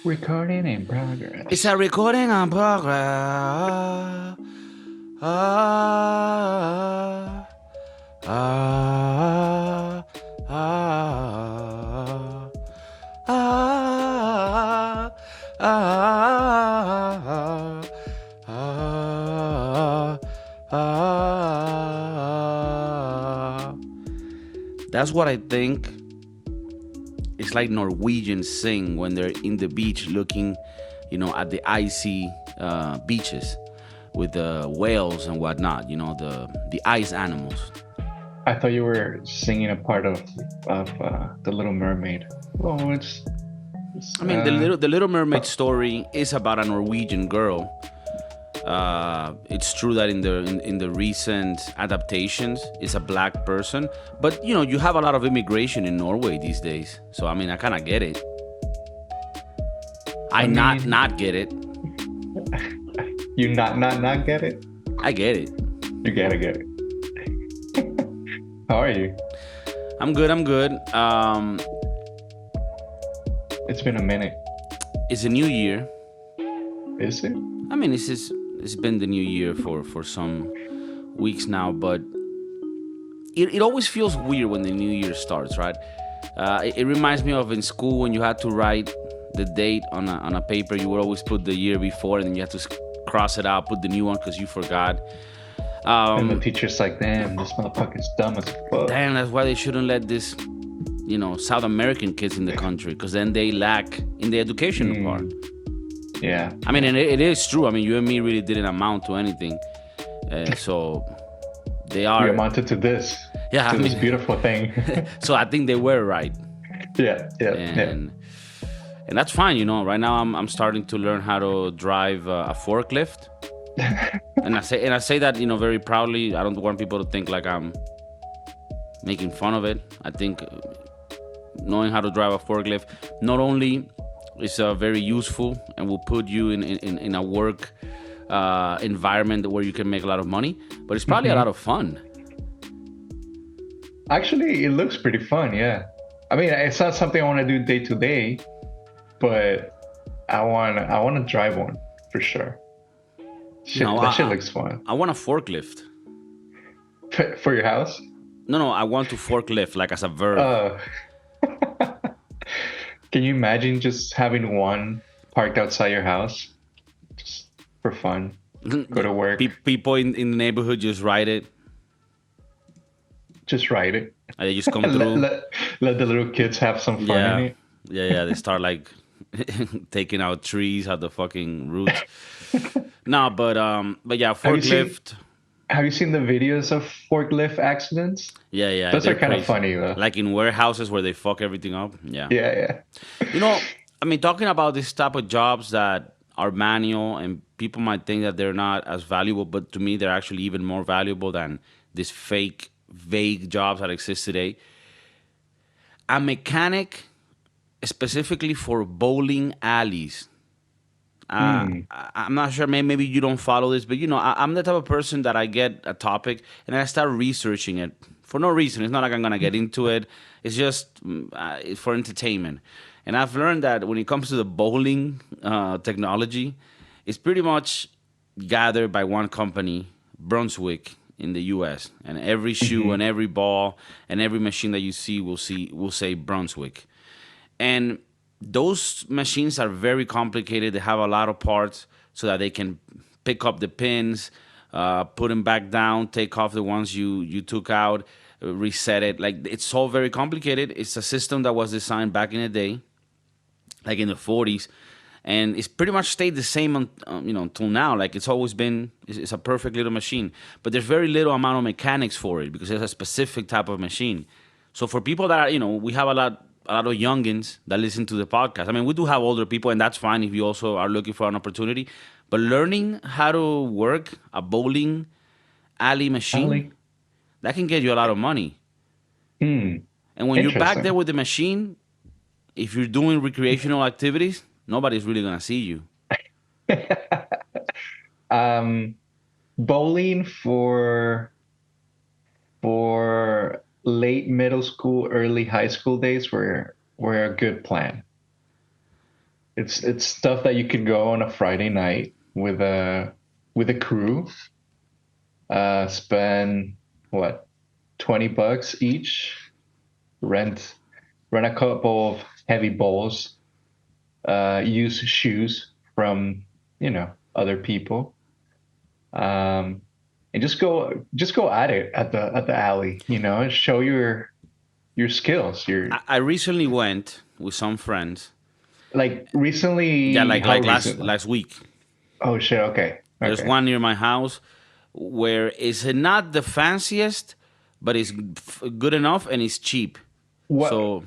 Recording in It's progress. a recording on progress. Ah, ah, ah, ah, ah, ah, ah. That's what I think. It's like Norwegians sing when they're in the beach looking, at the icy beaches with the whales and whatnot. The ice animals. I thought you were singing a part of the Little Mermaid. Oh, it's I mean, the Little Mermaid story is about a Norwegian girl. It's true that in the recent adaptations, it's a black person, but you have a lot of immigration in Norway these days. So I mean, I kind of get it. I I mean, not get it. you not get it. I get it. You gotta get it. How are you? I'm good. I'm good. It's been a minute. It's a new year. Is it? I mean, it's been the new year for some weeks now, but it always feels weird when the new year starts, right? It reminds me of in school when you had to write the date on a paper. You would always put the year before, and then you had to cross it out, put the new one because you forgot. And the Um, teacher's like, "Damn, this motherfucker's dumb as fuck." Damn, that's why they shouldn't let this, South American kids in the country, because then they lack in the education part. Mm, yeah, I mean, yeah. and it is true. I mean, you and me really didn't amount to anything. So they We are, amounted to this, yeah. I to this mean, beautiful thing. so I think they were right, Yeah, yeah, yeah. and and that's fine. Right now I'm starting to learn how to drive a forklift, and I say that very proudly. I don't want people to think like I'm making fun of it. I think knowing how to drive a forklift not only is very useful and will put you in a work environment where you can make a lot of money, but it's probably a lot hmm of fun. Actually, it looks pretty fun. Yeah. I mean, it's not something I want to do day to day, but I want to drive one for sure. No, Shit, that shit looks fun. I want a forklift. For your house? No, I want to forklift like as a verb. Uh, can you imagine just having one parked outside your house just for fun? Go to work, People in the neighborhood just ride it just ride it. and they just come let, through. let, let the little kids have some fun in Yeah, it. yeah. They start like taking out trees out the fucking roots. No, but yeah, Have you seen forklift. have you seen the videos of forklift accidents? Yeah, Those are they're kind of crazy. funny though. Like in warehouses where they fuck everything up. Yeah. Yeah, You know, I mean, talking about this type of jobs that are manual and people might think that they're not as valuable, but to me, they're actually even more valuable than these fake, vague jobs that exist today. A mechanic, specifically for bowling alleys. yeah. I'm not sure. Maybe you don't follow this, but I'm the type of person that I get a topic and I start researching it for no reason. It's not like I'm gonna get into it. It's just it's for entertainment. And I've learned that when it comes to the bowling technology, it's pretty much gathered by one company, Brunswick in the U.S. And every shoe Hmm. and every ball and every machine that you will say Brunswick. And those machines are very complicated. They have a lot of parts so that they can pick up the pins, put them back down, take off the ones you took out, reset it. Like it's all very complicated. It's a system that was designed back in the day, like in the 40s, and it's pretty much stayed the same until now. Like it's always been. It's a perfect little machine, but there's very little amount of mechanics for it because it's a specific type of machine. So for people that are, we have a lot of youngins that listen to the podcast. I mean, we do have older people, and that's fine if you also are looking for an opportunity. But learning how to work a bowling alley machine, Ali. that can get you a lot of money. Hmm. And when you're back there Interesting. with the machine, if you're doing recreational activities, nobody's really gonna see you. um, Bowling for late middle school, early high school days were a good plan. It's stuff that you could go on a Friday night with a crew, spend what, $20 each, rent rent a couple of heavy bowls, use shoes from, other people, um, and just go at it at the alley, and show your skills. I recently went with some friends. Like Yeah, recently, how like last recently? last week. Oh shit, okay. There's Okay. one near my house where it's not the fanciest, but it's good enough and it's cheap. What So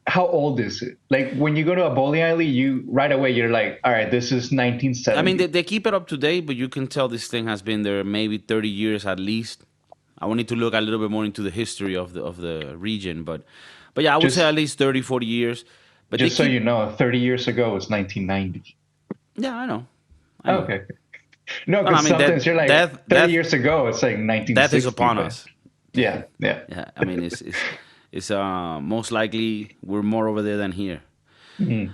How old is it? Like when you go to a bowling alley, you right away you're like, all right, this is I mean, 1970. they keep it up to date, but you can tell this thing has been there maybe 30 years at least. I will need to look a little bit more into the history of the region, but yeah, I would say at Just least 30, 40 years. But they just so keep you know, 30 years ago was 1990. yeah, I Oh, know. okay. No, Well, I because mean, sometimes you're like death, 30 death, years ago, it's like death is 1960, upon but us. yeah, yeah. Yeah, I mean, it's most likely we're more over there than here. Mhm.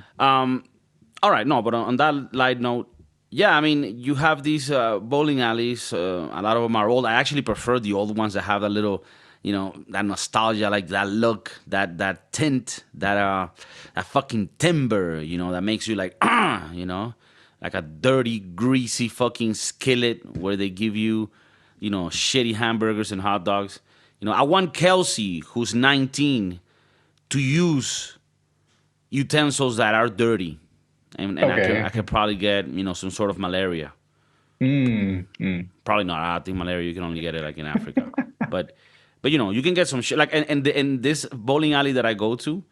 All right, no, but on that light note, yeah, I mean, you have these bowling alleys. A lot of them are old. I actually prefer the old ones that have that little, that nostalgia, like that look, that tint, that fucking timber, that makes you like, like a dirty, greasy fucking skillet where they give you, shitty hamburgers and hot dogs. I want Kelsey, who's 19, to use utensils that are dirty, and I could Okay. probably get some sort of malaria. Mm, mm. Probably not. I think malaria you can only get it like in Africa, but you can get some shit like and this bowling alley that I go to,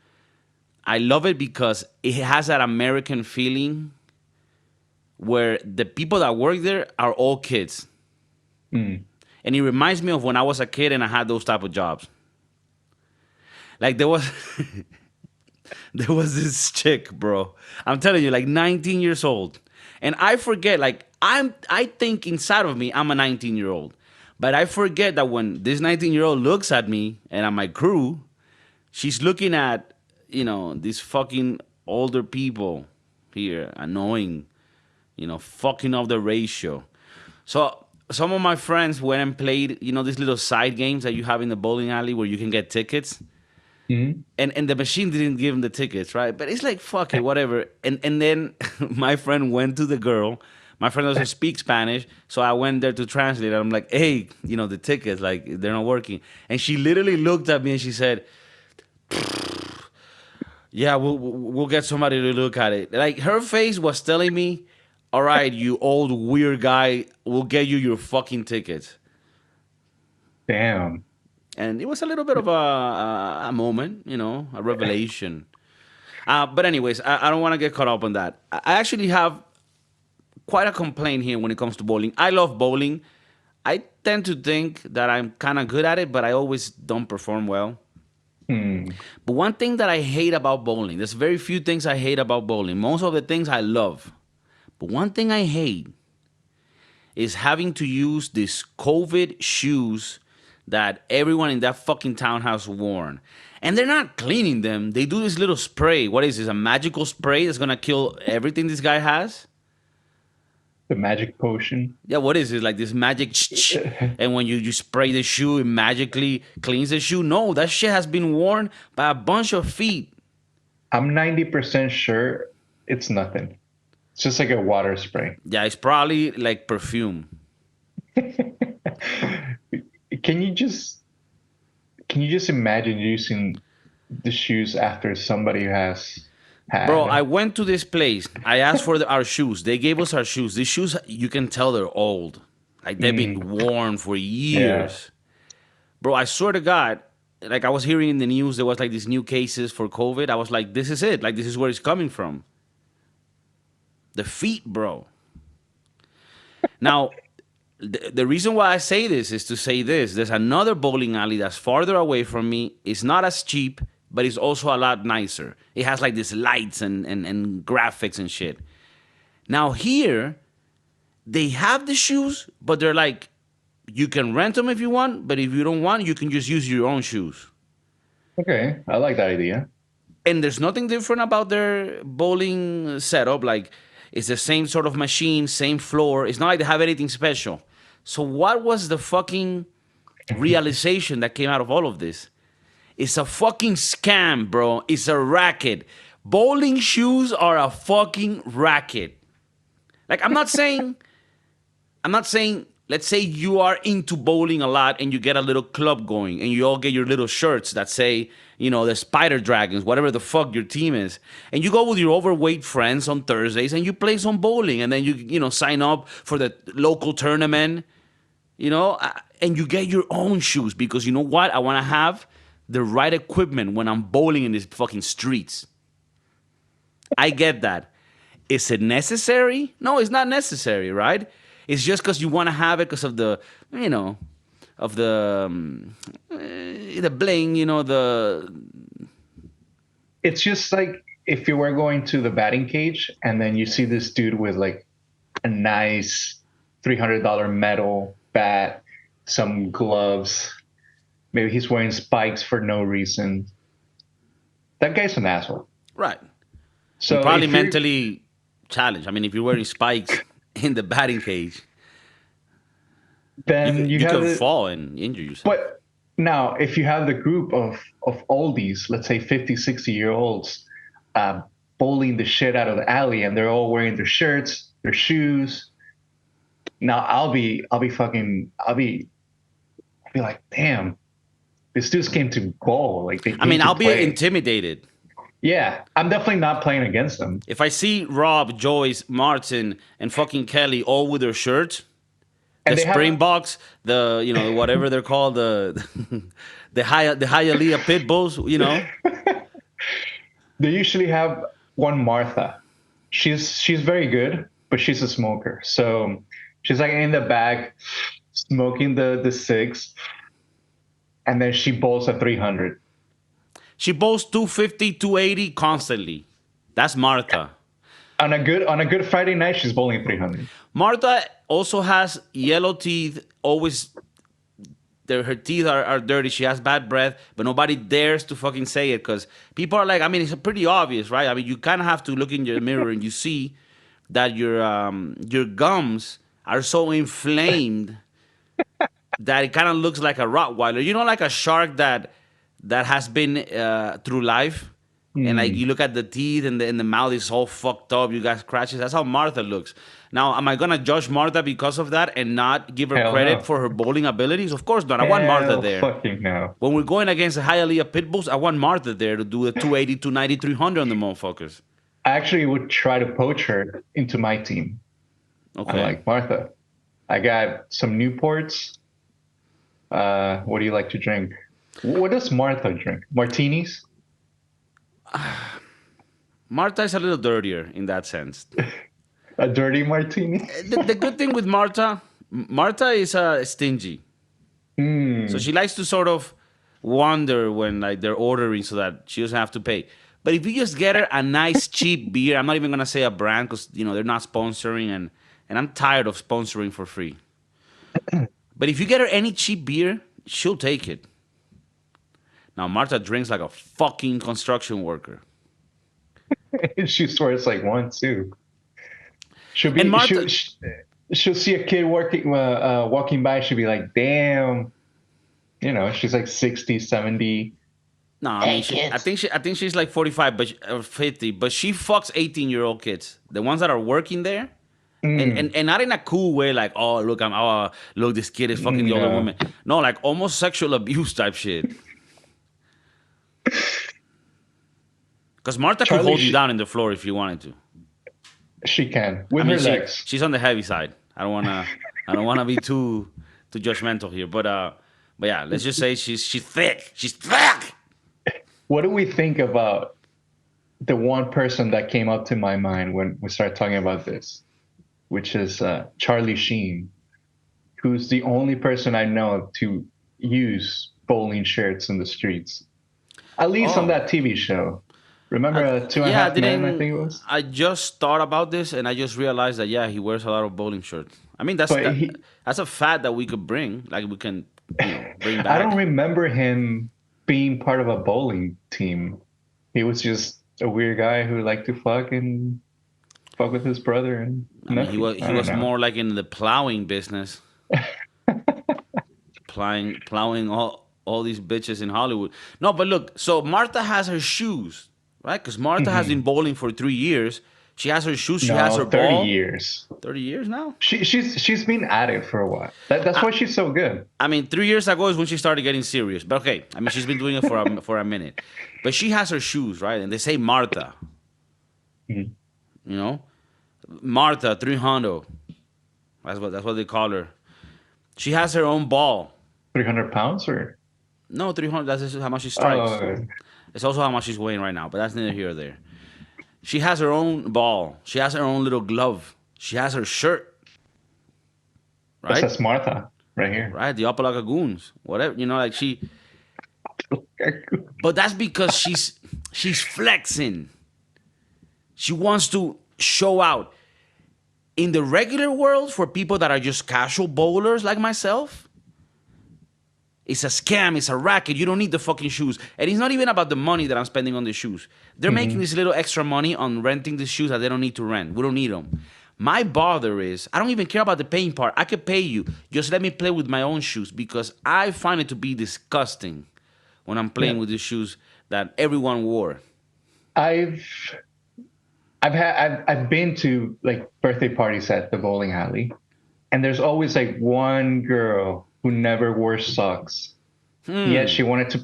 I love it because it has that American feeling where the people that work there are all kids, Mm. and it reminds me of when I was a kid and I had those type of jobs. Like there was there was this chick, bro. I'm telling you, like 19 years old. And I forget, like, I think inside of me, I'm a 19-year-old. But I forget that when this 19-year-old looks at me and at my crew, she's looking at, these fucking older people here, annoying, fucking up the ratio. So some of my friends went and played, these little side games that you have in the bowling alley where you can get tickets, Mm. and the machine didn't give him the tickets, right? But it's like fuck it, whatever. And then my friend went to the girl. My friend doesn't speak Spanish, so I went there to translate. And I'm like, hey, the tickets, like they're not working. And she literally looked at me and she said, yeah, we'll get somebody to look at it. Like her face was telling me, all right, you old weird guy, we'll get you your fucking tickets. Damn. And it was a little bit of a moment, a revelation. But anyways, I don't want to get caught up on that. I actually have quite a complaint here when it comes to bowling. I love bowling. I tend to think that I'm kind of good at it, but I always don't perform well. Hmm. But one thing that I hate about bowling, there's very few things I hate about bowling. Most of the things I love. But one thing I hate is having to use these COVID shoes that everyone in that fucking town has worn. And they're not cleaning them. They do this little spray. What is this? A magical spray that's gonna kill everything this guy has? The magic potion. Yeah, what is it? Like this magic and when you spray the shoe, it magically cleans the shoe? No, that shit has been worn by a bunch of feet. I'm 90% sure it's nothing. It's just like a water spray. Yeah, it's probably like perfume. Can you just can you just imagine using the shoes after somebody who has Bro, I had? went to this place. I asked for our shoes. They gave us our shoes. These shoes, you can tell they're old. Like they've Mm, been worn for yeah. years. Bro, I swear to God, like I was hearing in the news there was like these new cases for COVID. I was like, this is it. Like this is where it's coming from. The feet, bro. Now, the reason why I say this is to say this. There's another bowling alley that's farther away from me. It's not as cheap, but it's also a lot nicer. It has like these lights and graphics and shit. Now here, they have the shoes, but they're like, you can rent them if you want, but if you don't want, you can just use your own shoes. Okay. I like that idea. and there's nothing different about their bowling setup. Like, it's the same sort of machine, same floor. It's not like they have anything special. So what was the fucking realization that came out of all of this? It's a fucking scam, bro. It's a racket. Bowling shoes are a fucking racket. Like, I'm not saying, let's say you are into bowling a lot and you get a little club going and you all get your little shirts that say, the Spider Dragons, whatever the fuck your team is. And you go with your overweight friends on Thursdays and you play some bowling and then you sign up for the local tournament, and you get your own shoes because you know what? I want to have the right equipment when I'm bowling in these fucking streets. I get that. Is it necessary? No, it's not necessary, right? It's just because you want to have it because of the, of the bling, It's just like if you were going to the batting cage and then you see this dude with like a nice $300 metal bat, some gloves. Maybe he's wearing spikes for no reason. That guy's an asshole. Right. So You're probably mentally challenged. I mean, if you're wearing spikes in the batting cage, then you could fall and injure yourself. But now, if you have the group of oldies, let's say 50, 60-year-olds, bowling the shit out of the alley, and they're all wearing their shirts, their shoes. Now I'll be like, damn, this dudes came to bowl. Like I'll be intimidated. Yeah, I'm definitely not playing against them. If I see Rob, Joyce, Martin, and fucking Kelly all with their shirts, the Springboks, the whatever they're called, the Hialeah pit bulls, They usually have one Marta. She's very good, but she's a smoker. So she's like in the back smoking the cigs, and then she bowls at 300. She bowls 250, 280 constantly. That's Marta. On a good Friday night, she's bowling 300. Marta also has yellow teeth. Always, her teeth are dirty. She has bad breath, but nobody dares to fucking say it because people are like, it's pretty obvious, right? You kind of have to look in your mirror and you see that your gums are so inflamed that it kind of looks like a Rottweiler. Like a shark that has been through life. And like you look at the teeth and the mouth is all fucked up. You got scratches. That's how Marta looks. Now, am I gonna judge Marta because of that and not give her credit for her bowling abilities? Of course not. I want Marta there. Fucking no. When we're going against the Hialeah pit bulls, I want Marta there to do the 280, 290, 300 on the motherfuckers. I actually would try to poach her into my team. Okay. I'm like, Marta, I got some Newports. What do you like to drink? What does Marta drink? Martinis? Marta is a little dirtier in that sense. A dirty martini? The good thing with Marta is stingy. So she likes to sort of wonder when like they're ordering so that she doesn't have to pay. But if you just get her a nice cheap beer, I'm not even gonna say a brand because they're not sponsoring and I'm tired of sponsoring for free. But if you get her any cheap beer, she'll take it. Now, Marta drinks like a fucking construction worker. She swears like one, too. She'll see a kid walking by. She'll be like, damn. She's like 60, 70. No, I think she's like 45 or 50, but she fucks 18-year-old kids. The ones that are working there. And not in a cool way, like, oh, look, this kid is fucking the older woman. No, like almost sexual abuse type shit. Because Marta could hold you down in the floor if you wanted to. She can with her legs. She's on the heavy side. I don't wanna be too judgmental here, but yeah, let's just say she's thick. She's thick. What do we think about the one person that came up to my mind when we started talking about this, which is Charlie Sheen, who's the only person I know to use bowling shirts in the streets, at least on that TV show. Remember Two and a Half Men, I think it was? I just thought about this and I just realized that, he wears a lot of bowling shirts. I mean, that's a fad that we could bring. Like, we can bring back. I don't remember him being part of a bowling team. he was just a weird guy who liked to fuck with his brother and I mean, he nephew. was I he don't was know. more like in the plowing business, plowing all these bitches in Hollywood. No, but look, so Marta has her shoes, right? Because Marta has been Mhm. bowling for 3 years. She has her shoes. She has her No, 30 ball. years. 30 years now. She's been at it for a while. That's I, why she's so good. I mean, 3 years ago is when she started getting serious. But okay, I mean, she's been doing it for a minute. But she has her shoes, right? And they say Marta. Mhm. You know, Marta 300. That's what they call her. She has her own ball. 300 pounds or No, 300. That's just how much she strikes. oh It's also how much she's weighing right now. But that's neither here or there. She has her own ball. She has her own little glove. She has her shirt, that right? says Martha right here. Right, the Opalaca Goons, whatever. Like she. But that's because she's flexing. She wants to show out. In the regular world, for people that are just casual bowlers like myself, it's a scam, it's a racket. You don't need the fucking shoes. And it's not even about the money that I'm spending on the shoes. They're making Mhm. this little extra money on renting the shoes that they don't need to rent. We don't need them. My bother is, I don't even care about the paying part. I could pay you. Just let me play with my own shoes because I find it to be disgusting when I'm playing Yeah. with the shoes that everyone wore. I've I've been to like birthday parties at the bowling alley, and there's always like one girl who never wore socks. Yet Hmm. she wanted to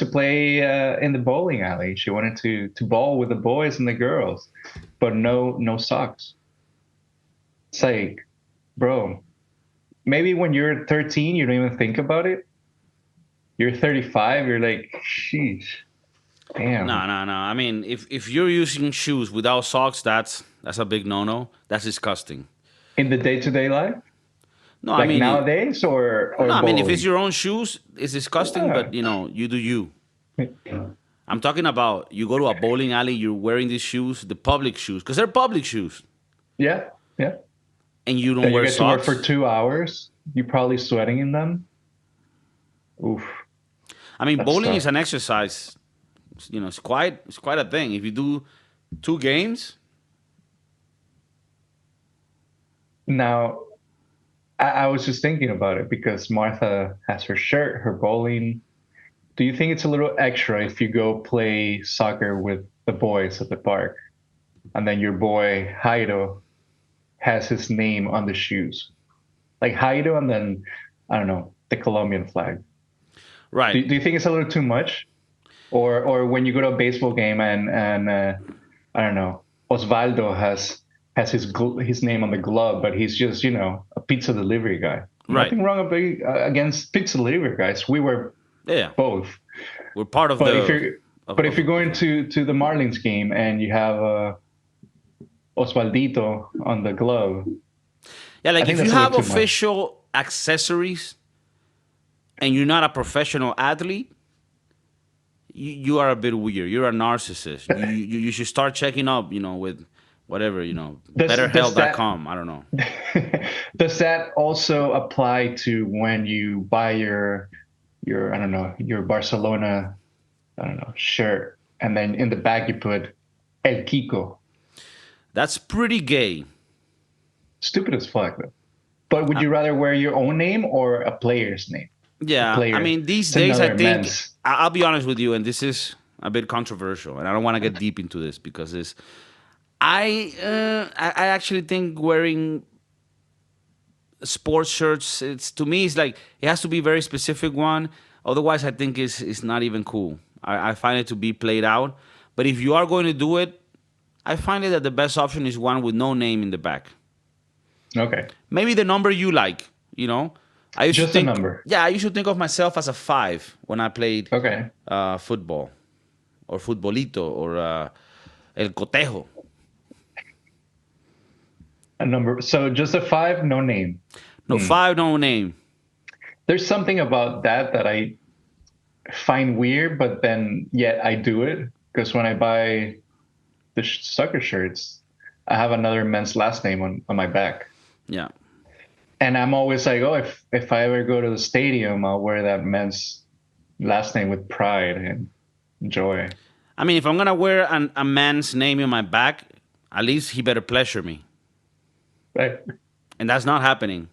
play in the bowling alley. She wanted to bowl with the boys and the girls, but no socks. It's like, bro, maybe when you're 13, you don't even think about it. You're 35, you're like, sheesh, No, damn. no, no. I mean, if you're using shoes without socks, that's a big no-no. That's disgusting. In the day-to-day life, No, I like mean, nowadays or no, I mean, if it's bowling. your own shoes, it's disgusting. Yeah. But you do you. I'm talking about you go to a bowling alley, you're wearing these shoes, the public shoes, because they're public shoes, Yeah, yeah. and you don't That you wear get to wear for socks. 2 hours. You're probably sweating in them. Oof, I mean, that's bowling is tough. an exercise. It's quite a thing. If you do 2 games, Now, I was just thinking about it because Martha has her shirt, her bowling. Do you think it's a little extra if you go play soccer with the boys at the park and then your boy Jairo has his name on the shoes? Like Jairo and then, I don't know, the Colombian flag. right? Do you think it's a little too much? Or when you go to a baseball game and I don't know, Osvaldo has his name on the glove, but he's just a pizza delivery guy. Right. Nothing wrong against pizza delivery guys. We were Yeah, both. we're part of But if the you're of but if of, you're going of to the Marlins game and you have Osvaldito on the glove, yeah. I Like think if you that's a have little too much. official accessories and you're not a professional athlete, you are a bit weird. You're a narcissist. You should start checking up, with whatever, Does that betterhelp.com. I don't know. does that also apply to when you buy your I don't know your Barcelona I don't know shirt and then in the back you put El KIKO? That's pretty gay. Stupid as fuck though. But would you rather wear your own name or a player's name? A Yeah, I player. mean, these It's days, I another think men's. I'll be honest with you, and this is a bit controversial, and I don't want to get deep into this because it's. I actually think wearing sports shirts, it's to me, it's like it has to be a very specific one. Otherwise, I think it's not even cool. I find it to be played out. But if you are going to do it, I find it that the best option is one with no name in the back. Okay. Maybe the number you like. You know, I used to Just a think, number. yeah, I used to think of myself as a 5 when I played Okay. football or futbolito or el cotejo. A number. So just a five, no name. No, 5, no name. There's something about that I find weird, but then yet I do it because when I buy the soccer shirts, I have another men's last name on my back. Yeah. And I'm always like, oh, if I ever go to the stadium, I'll wear that men's last name with pride and joy. I mean, if I'm gonna wear a man's name in my back, at least he better pleasure me, Right. and that's not happening.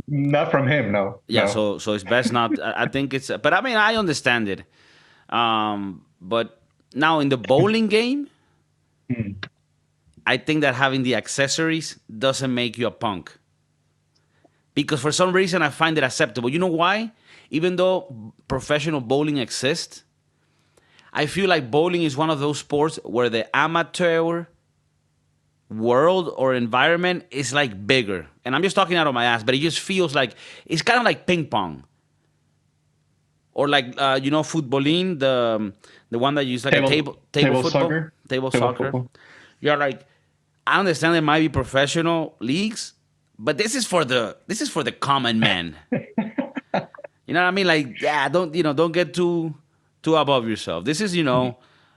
Not from him, no, Yeah, no. so it's best not. I think it's, but I mean, I understand it. But now in the bowling game, Hmm. I think that having the accessories doesn't make you a punk. Because for some reason I find it acceptable. You know why? Even though professional bowling exists, I feel like bowling is one of those sports where the amateur world or environment is like bigger. And I'm just talking out of my ass, but it just feels like it's kind of like ping pong or like footballin, the one that you use like a Table table table football, soccer, table table soccer. football. You're like, I understand there might be professional leagues, but this is for the common man. You know what I mean? Like, yeah, don't get too above yourself. This is a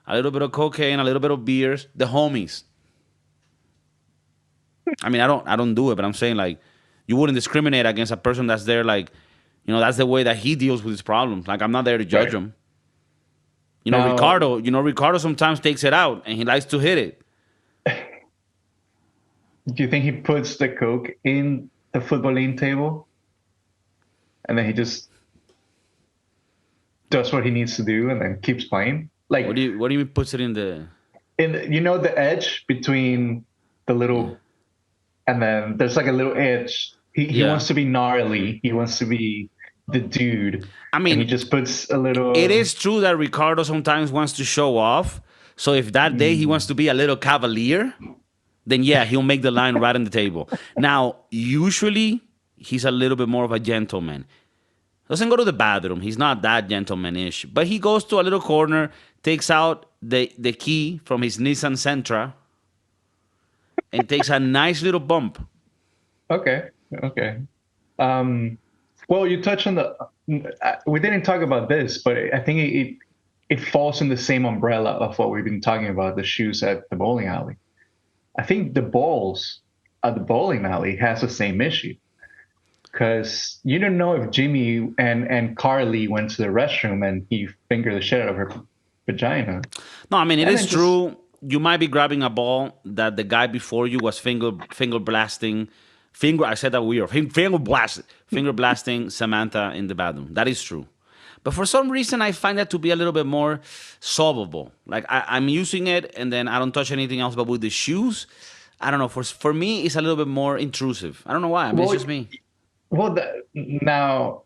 little bit of cocaine, a little bit of beers, the homies. I mean, I don't do it, but I'm saying like, you wouldn't discriminate against a person that's there. Like, that's the way that he deals with his problems. Like, I'm not there to judge Right. him. Now, Ricardo sometimes takes it out and he likes to hit it. do you think he puts the coke in the footballing table and then he just does what he needs to do and then keeps playing? What Like do you mean puts it in the? in the edge between the Yeah. little and then there's like a little edge. He Yeah. wants to be gnarly. He wants to be the dude, I and he mean, just puts a it little. is true that Ricardo sometimes wants to show off. So if that day he wants Mm, to be a little cavalier, then yeah, he'll make the line right on the table. Now, usually he's a little bit more of a gentleman. Doesn't go to the bathroom. He's not that gentlemanish, but he goes to a little corner, takes out the key from his Nissan Sentra, and takes a nice little bump. okay, okay. Um, well, you touched on the. We didn't talk about this, but I think it falls in the same umbrella of what we've been talking about, the shoes at the bowling alley. I think the balls at the bowling alley has the same issue because you don't know if Jimmy and Carly went to the restroom and he fingered the shit out of her vagina, No, I mean it and is then just true. You might be grabbing a ball that the guy before you was finger blasting, finger. I said that weird. Finger blasting Samantha in the bathroom. That is true. But for some reason, I find that to be a little bit more solvable. Like I'm using it, and then I don't touch anything else. But with the shoes, I don't know. For me, it's a little bit more intrusive. I don't know why. I mean, it's well, just me. now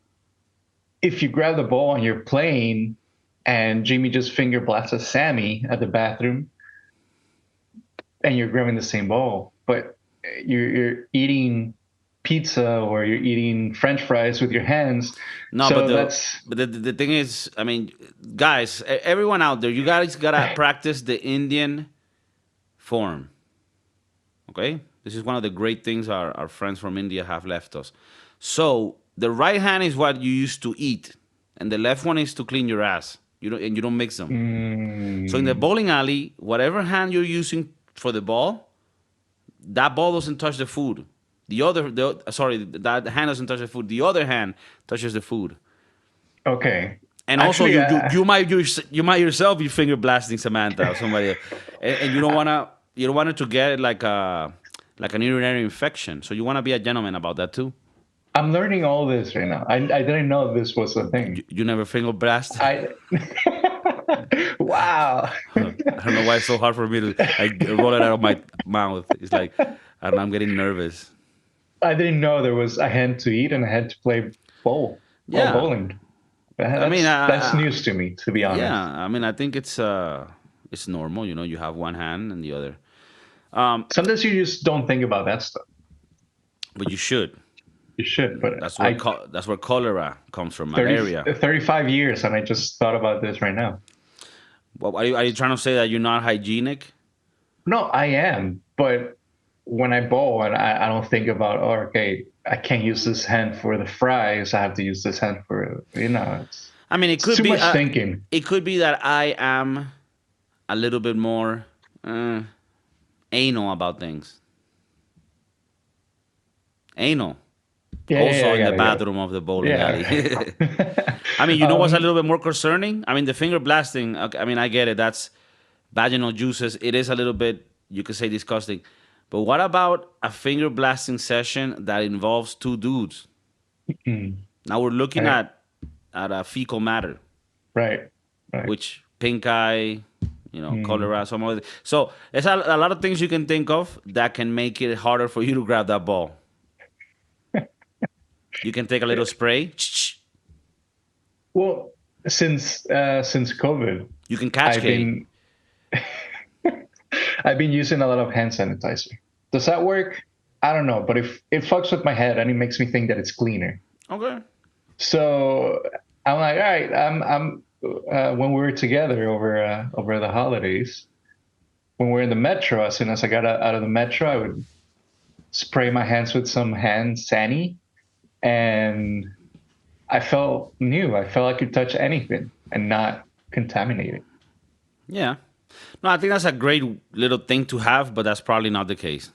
if you grab the ball and you're playing, and Jimmy just finger blasted Sammy at the bathroom, and you're grabbing the same ball, but you're eating pizza or you're eating French fries with your hands, No, but so the that's but the thing is, I mean, guys, everyone out there, you guys gotta practice the Indian form. Okay, this is one of the great things our friends from India have left us. So the right hand is what you used to eat, and the left one is to clean your ass. You don't mix them. So in the mm, bowling alley, whatever hand you're using for the ball, that ball doesn't touch the food. That hand doesn't touch the food. The other hand touches the food. okay. And also, Actually, you might yourself be finger blasting Samantha or somebody, and you don't want it to get like an urinary infection. So you want to be a gentleman about that too. I'm learning all this right now. I didn't know this was a thing. You never finger blast. I wow. I don't know why it's so hard for me to like roll it out of my mouth. It's like I'm getting nervous. I didn't know there was a hand to eat and a hand to play Yeah, bowling. I mean, That's news to me, to be yeah. honest. I mean, I think it's normal. You have one hand and the other, Sometimes you just don't think about that stuff. but you should. You should, but That's where cholera comes from, 30, malaria. 35 years and I just thought about this right now. Well, are you trying to say that you're not hygienic? No, I am, but when I bowl and I don't think about, oh, okay, I can't use this hand for the fries. I have to use this hand for, I mean, it it's could too be. much thinking. It could be that I am a little bit more anal about things. Anal. Yeah, Also I in the got it. bathroom of the bowling alley. Yeah. I mean, you know what's a little bit more concerning? I mean, the finger blasting. Okay, I mean, I get it. That's vaginal juices. It is a little bit, you could say, disgusting. But what about a finger blasting session that involves two dudes? Now we're looking Right, at a fecal matter, right, right. which pink eye, Mm. cholera, some other. So there's a lot of things you can think of that can make it harder for you to grab that ball. You can take a little spray. Well, since COVID, You can catch I've K. been I've been using a lot of hand sanitizer. Does that work? I don't know, but if it fucks with my head and it makes me think that it's cleaner. Okay. So I'm like, all right, I'm when we were together over the holidays, when we were in the metro, as soon as I got out of the metro, I would spray my hands with some hand sani, and I felt new. I felt I could touch anything and not contaminate it. Yeah. No, I think that's a great little thing to have, but that's probably not the case.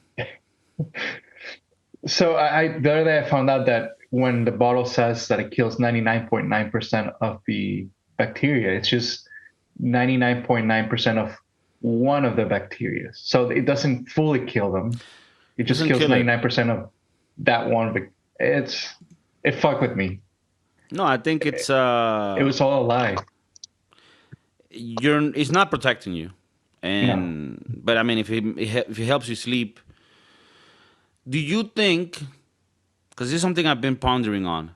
So the other day I found out that when the bottle says that it kills 99.9% of the bacteria, it's just 99.9% of one of the bacteria. So it doesn't fully kill them. It just Doesn't kills kill it. 99% of that one. It fucked with me. No, I think it's It was all a lie. it's not protecting you, No. but I mean, if it helps you sleep, do you think? Because this is something I've been pondering on.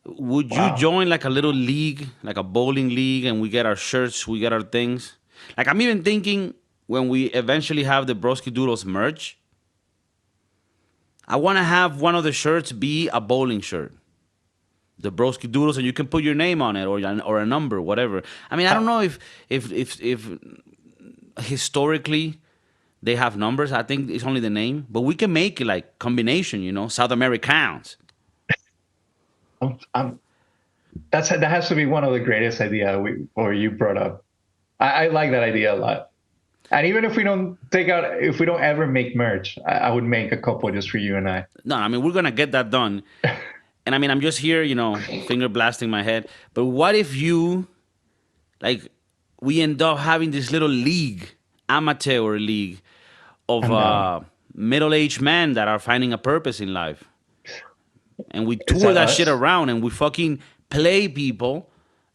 Would you Wow. join like a little league, like a bowling league, and we get our shirts, we get our things? Like I'm even thinking when we eventually have the Broski Doodles merch, I want to have one of the shirts be a bowling shirt. The Broski Doodles, and you can put your name on it or a number, whatever. I mean, I don't know if historically they have numbers. I think it's only the name, but we can make it like combination. South Americans. I'm, that has to be one of the greatest idea or you brought up. I like that idea a lot. And even if we don't ever make merch, I would make a couple just for you and I. No, I mean we're gonna get that done. And I mean I'm just here, finger blasting my head. But what if like we end up having this little league, amateur league of I'm down. middle-aged men that are finding a purpose in life, and we Is tour that that shit us? around and we fucking play people,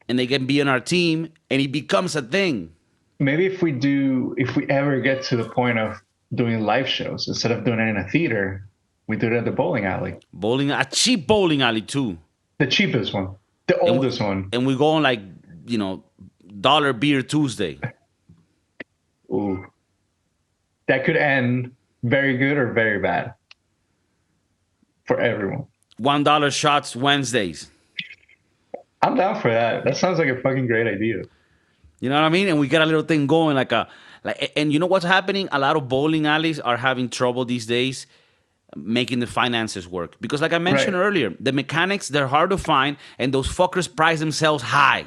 and they can be on our team, and it becomes a thing. Maybe if we ever get to the point of doing live shows, instead of doing it in a theater, we do it at the bowling alley. Bowling, a cheap bowling alley too, The cheapest one, the and we, oldest one. and we go on like you know dollar beer Tuesday. Ooh, that could end very good or very bad for everyone. $1 shots Wednesdays. I'm down for that. That sounds like a fucking great idea. You know what I mean? And we get a little thing going and you know what's happening? A lot of bowling alleys are having trouble these days making the finances work. Because like I mentioned Right. earlier, the mechanics, they're hard to find, and those fuckers price themselves high.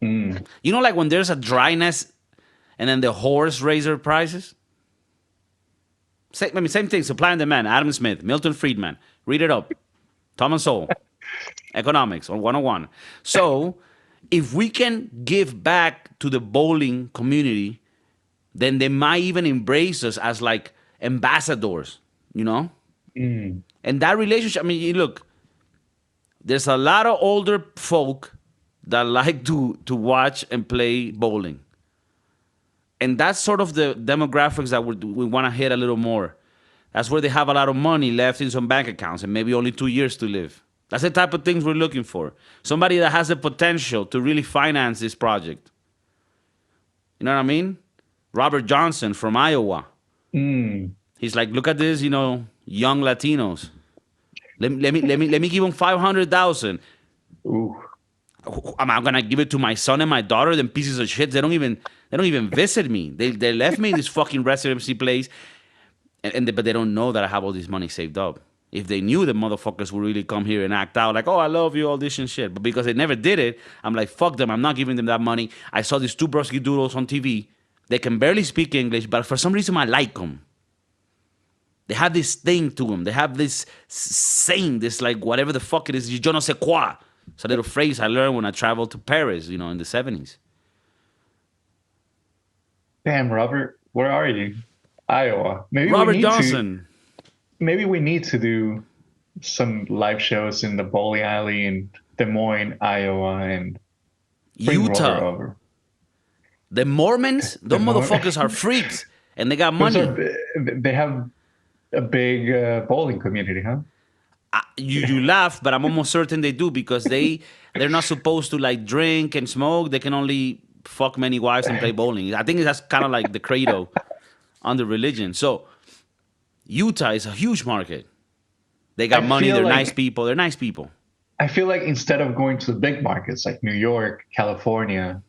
Mm. You know, like when there's a dryness and then the horse raise their prices? Same thing, supply and demand. Adam Smith, Milton Friedman. Read it up. Thomas Sowell. Economics on 101. So, if we can give back to the bowling community, then they might even embrace us as like ambassadors, you know? Mm. And that relationship, I mean, look, there's a lot of older folk that like to watch and play bowling. And that's sort of the demographics that we want to hit a little more. That's where they have a lot of money left in some bank accounts and maybe only 2 years to live. That's the type of things we're looking for. Somebody that has the potential to really finance this project. You know what I mean? Robert Johnson from Iowa. Mm. He's like, look at this, young Latinos. Let me give them 500,000. Ooh. Am I gonna give it to my son and my daughter? Them pieces of shit. They don't even visit me. They left me in this fucking residency place, but they don't know that I have all this money saved up. If they knew, the motherfuckers would really come here and act out like, oh, I love you, all this and shit. But because they never did it, I'm like, fuck them. I'm not giving them that money. I saw these two Broski Doodles on TV. They can barely speak English, but for some reason I like them. They have this thing to them. They have this saying, this like whatever the fuck it is, je ne sais quoi. It's a little phrase I learned when I traveled to Paris, in the 70s. Damn, Robert, where are you? Iowa. Robert Johnson. Maybe we need to do some live shows in the bowling alley in Des Moines, Iowa, and bring Utah. Robert over. The Mormons, those motherfuckers are freaks, and they got money. They have a big bowling community, huh? You laugh, but I'm almost certain they do, because they're not supposed to like drink and smoke. They can only fuck many wives and play bowling. I think that's kind of like the credo under religion. So Utah is a huge market. They got money. They're nice people. They're nice people. I feel like instead of going to the big markets like New York, California,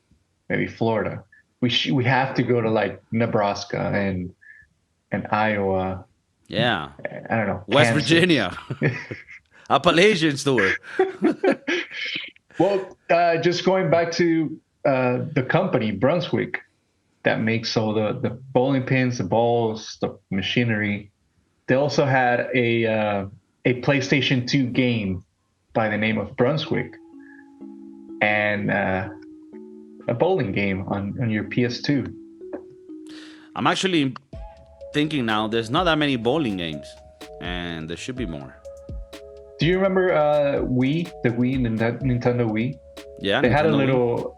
maybe Florida, we have to go to like Nebraska and Iowa. Yeah. I don't know. West Virginia. Appalachians tour. Well, just going back to the company, Brunswick, that makes all the bowling pins, the balls, the machinery. They also had a PlayStation 2 game by the name of Brunswick, and a bowling game on your PS2. I'm actually thinking now, there's not that many bowling games, and there should be more. Do you remember Wii, the Nintendo Wii? Yeah, they had a little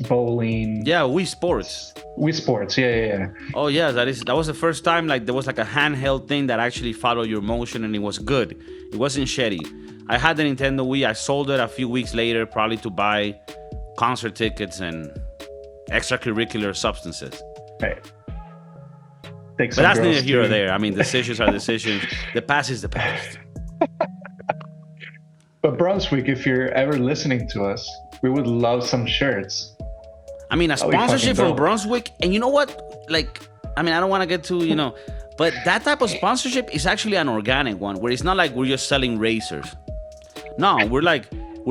bowling. Yeah, Wii Sports. Wii Sports, yeah. Oh yeah, that was the first time like there was like a handheld thing that actually followed your motion, and it was good. It wasn't shitty. I had the Nintendo Wii. I sold it a few weeks later, probably to buy concert tickets and extracurricular substances. Right. But that's neither here or there. I mean, decisions are decisions. The past is the past. But Brunswick, if you're ever listening to us, we would love some shirts. I mean, a sponsorship from Brunswick, and you know what? Like, I mean, I don't want to get too, but that type of sponsorship is actually an organic one, where it's not like we're just selling racers. No, we're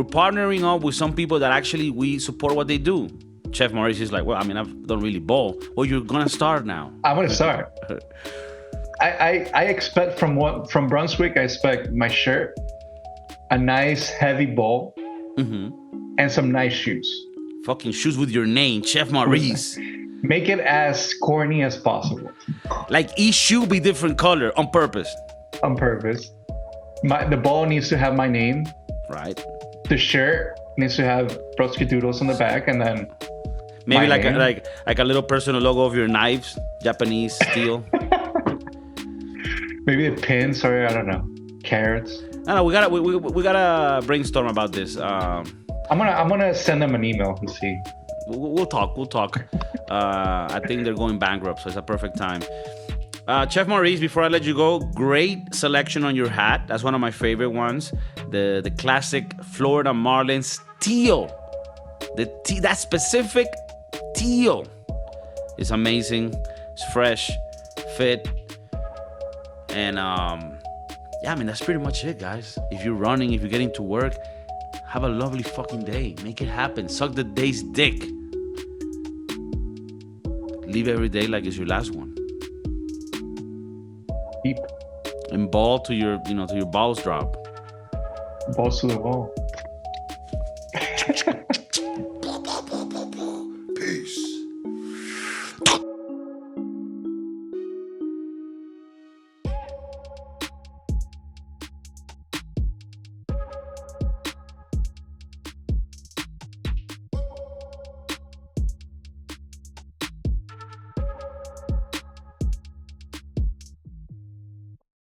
partnering up with some people that actually we support what they do. Chef Maurice is like, well, I mean, I don't really bowl. Well, you're gonna start now. I'm gonna start. I expect from Brunswick. I expect my shirt, a nice heavy bowl, and some nice shoes. Fucking shoes with your name, Chef Maurice. Make it as corny as possible. Like each shoe be different color on purpose. On purpose. The ball needs to have my name. Right. The shirt needs to have Brodsky Doodles on the back, and then maybe like a little personal logo of your knives, Japanese steel. Maybe the pins, or I don't know, carrots. No, we gotta brainstorm about this. I'm gonna send them an email and see. We'll talk. I think they're going bankrupt, so it's a perfect time. Chef Maurice, before I let you go, great selection on your hat. That's one of my favorite ones. The classic Florida Marlins teal. That specific teal is amazing. It's fresh, fit, and yeah, I mean, that's pretty much it, guys. If you're running, if you're getting to work, have a lovely fucking day. Make it happen. Suck the day's dick. Live every day like it's your last one. Deep. And ball to your balls drop. Balls to the wall.